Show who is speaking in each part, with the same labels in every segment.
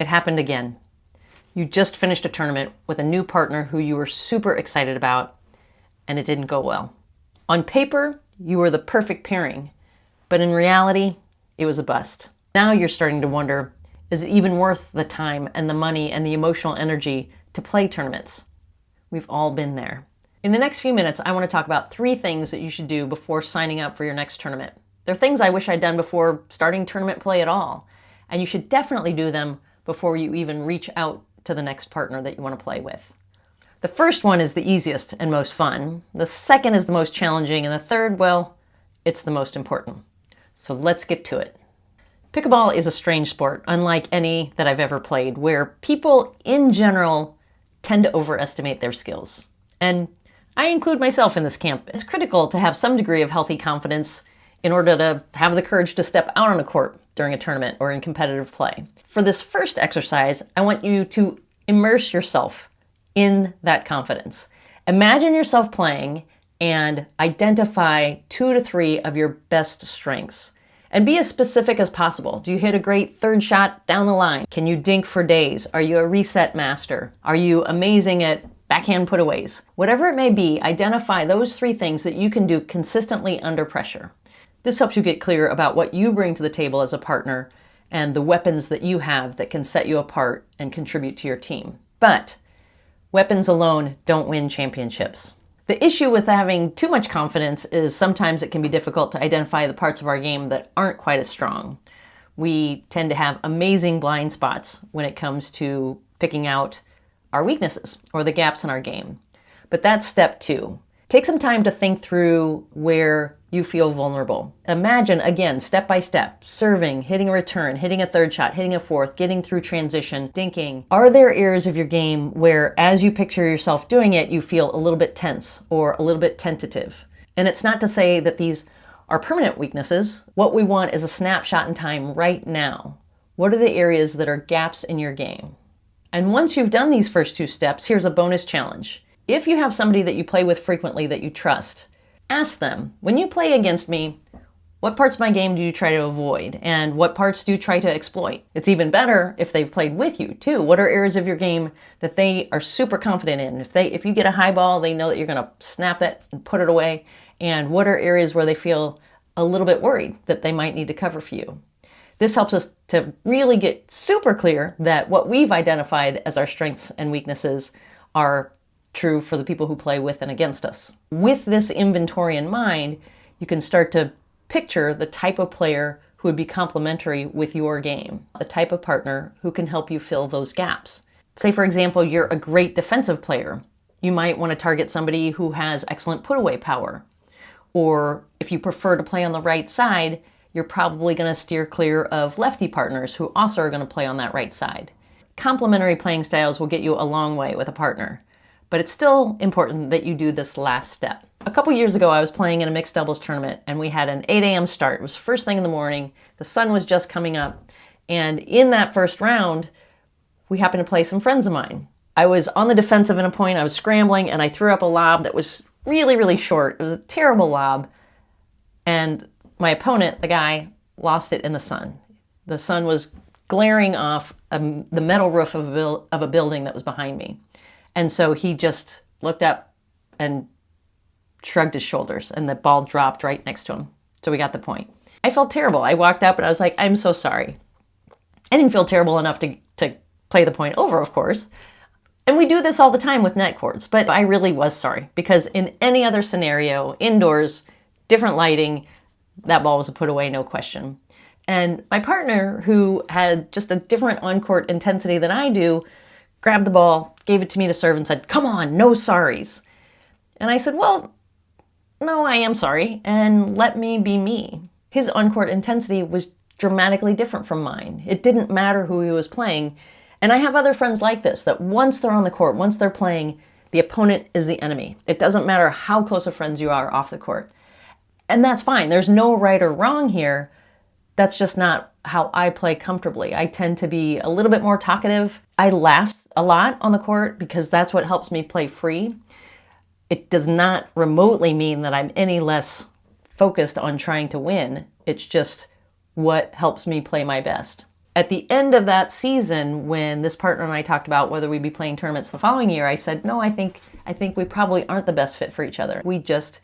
Speaker 1: It happened again. You just finished a tournament with a new partner who you were super excited about, and it didn't go well. On paper, you were the perfect pairing, but in reality, it was a bust. Now you're starting to wonder, is it even worth the time and the money and the emotional energy to play tournaments? We've all been there. In the next few minutes, I want to talk about 3 things that you should do before signing up for your next tournament. They're things I wish I'd done before starting tournament play at all, and you should definitely do them before you even reach out to the next partner that you want to play with. The first one is the easiest and most fun. The second is the most challenging, and the third, well, it's the most important. So let's get to it. Pickleball is a strange sport, unlike any that I've ever played, where people in general tend to overestimate their skills. And I include myself in this camp. It's critical to have some degree of healthy confidence in order to have the courage to step out on a court during a tournament or in competitive play. For this first exercise, I want you to immerse yourself in that confidence. Imagine yourself playing and identify 2 to 3 of your best strengths. And be as specific as possible. Do you hit a great third shot down the line? Can you dink for days? Are you a reset master? Are you amazing at backhand putaways? Whatever it may be, identify those 3 things that you can do consistently under pressure. This helps you get clear about what you bring to the table as a partner and the weapons that you have that can set you apart and contribute to your team. But weapons alone don't win championships. The issue with having too much confidence is sometimes it can be difficult to identify the parts of our game that aren't quite as strong. We tend to have amazing blind spots when it comes to picking out our weaknesses or the gaps in our game. But that's step 2. Take some time to think through where you feel vulnerable. Imagine, again, step by step, serving, hitting a return, hitting a third shot, hitting a fourth, getting through transition, dinking. Are there areas of your game where, as you picture yourself doing it, you feel a little bit tense or a little bit tentative? And it's not to say that these are permanent weaknesses. What we want is a snapshot in time right now. What are the areas that are gaps in your game? And once you've done these first 2 steps, here's a bonus challenge. If you have somebody that you play with frequently that you trust, ask them, when you play against me, what parts of my game do you try to avoid? And what parts do you try to exploit? It's even better if they've played with you too. What are areas of your game that they are super confident in? If you get a high ball, they know that you're going to snap that and put it away. And what are areas where they feel a little bit worried that they might need to cover for you? This helps us to really get super clear that what we've identified as our strengths and weaknesses are true for the people who play with and against us. With this inventory in mind, you can start to picture the type of player who would be complementary with your game, the type of partner who can help you fill those gaps. Say, for example, you're a great defensive player. You might want to target somebody who has excellent put-away power. Or if you prefer to play on the right side, you're probably going to steer clear of lefty partners who also are going to play on that right side. Complementary playing styles will get you a long way with a partner. But it's still important that you do this last step. A couple years ago, I was playing in a mixed doubles tournament, and we had an 8 a.m. start. It was first thing in the morning. The sun was just coming up. And in that first round, we happened to play some friends of mine. I was on the defensive in a point. I was scrambling, and I threw up a lob that was really, really short. It was a terrible lob. And my opponent, the guy, lost it in the sun. The sun was glaring off the metal roof of a building that was behind me. And so he just looked up and shrugged his shoulders, and the ball dropped right next to him. So we got the point. I felt terrible. I walked up and I was like, I'm so sorry. I didn't feel terrible enough to play the point over, of course. And we do this all the time with net courts, but I really was sorry because in any other scenario, indoors, different lighting, that ball was a put away, no question. And my partner, who had just a different on-court intensity than I do, grabbed the ball, gave it to me to serve, and said, "Come on, no sorries." And I said, well, no, I am sorry, and let me be me. His on-court intensity was dramatically different from mine. It didn't matter who he was playing. And I have other friends like this, that once they're on the court, once they're playing, the opponent is the enemy. It doesn't matter how close of friends you are off the court. And that's fine. There's no right or wrong here. That's just not how I play comfortably. I tend to be a little bit more talkative. I laugh a lot on the court because that's what helps me play free. It does not remotely mean that I'm any less focused on trying to win. It's just what helps me play my best. At the end of that season, when this partner and I talked about whether we'd be playing tournaments the following year, I said, no, I think we probably aren't the best fit for each other. We just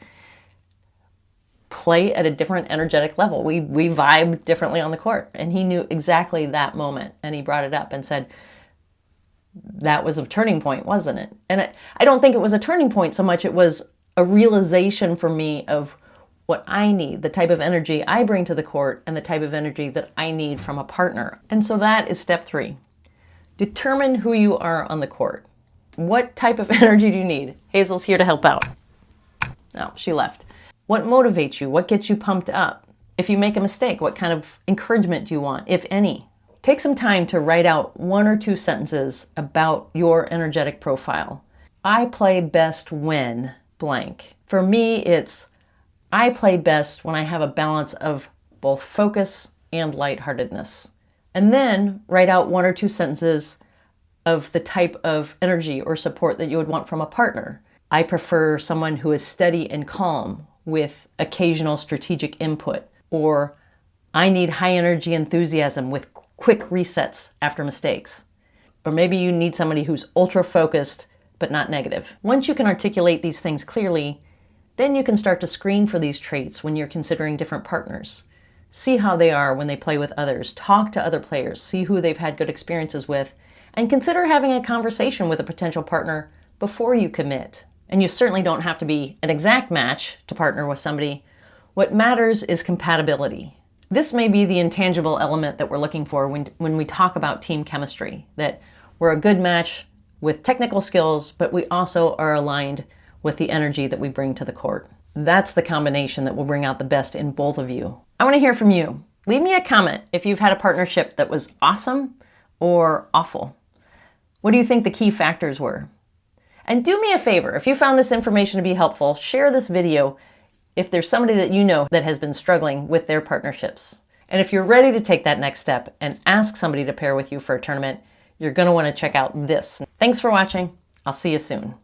Speaker 1: play at a different energetic level. We vibe differently on the court. And he knew exactly that moment. And he brought it up and said, that was a turning point, wasn't it? And I don't think it was a turning point so much. It was a realization for me of what I need, the type of energy I bring to the court, and the type of energy that I need from a partner. And so that is step 3. Determine who you are on the court. What type of energy do you need? Hazel's here to help out. No, she left. What motivates you? What gets you pumped up? If you make a mistake, what kind of encouragement do you want, if any? Take some time to write out 1 or 2 sentences about your energetic profile. I play best when blank. For me, it's I play best when I have a balance of both focus and lightheartedness. And then write out 1 or 2 sentences of the type of energy or support that you would want from a partner. I prefer someone who is steady and calm with occasional strategic input. Or I need high energy enthusiasm with quick resets after mistakes. Or maybe you need somebody who's ultra focused but not negative. Once you can articulate these things clearly, then you can start to screen for these traits when you're considering different partners. See how they are when they play with others. Talk to other players. See who they've had good experiences with. And consider having a conversation with a potential partner before you commit. And you certainly don't have to be an exact match to partner with somebody. What matters is compatibility. This may be the intangible element that we're looking for when we talk about team chemistry, that we're a good match with technical skills, but we also are aligned with the energy that we bring to the court. That's the combination that will bring out the best in both of you. I want to hear from you. Leave me a comment if you've had a partnership that was awesome or awful. What do you think the key factors were? And do me a favor, if you found this information to be helpful, share this video if there's somebody that you know that has been struggling with their partnerships. And if you're ready to take that next step and ask somebody to pair with you for a tournament, you're going to want to check out this. Thanks for watching. I'll see you soon.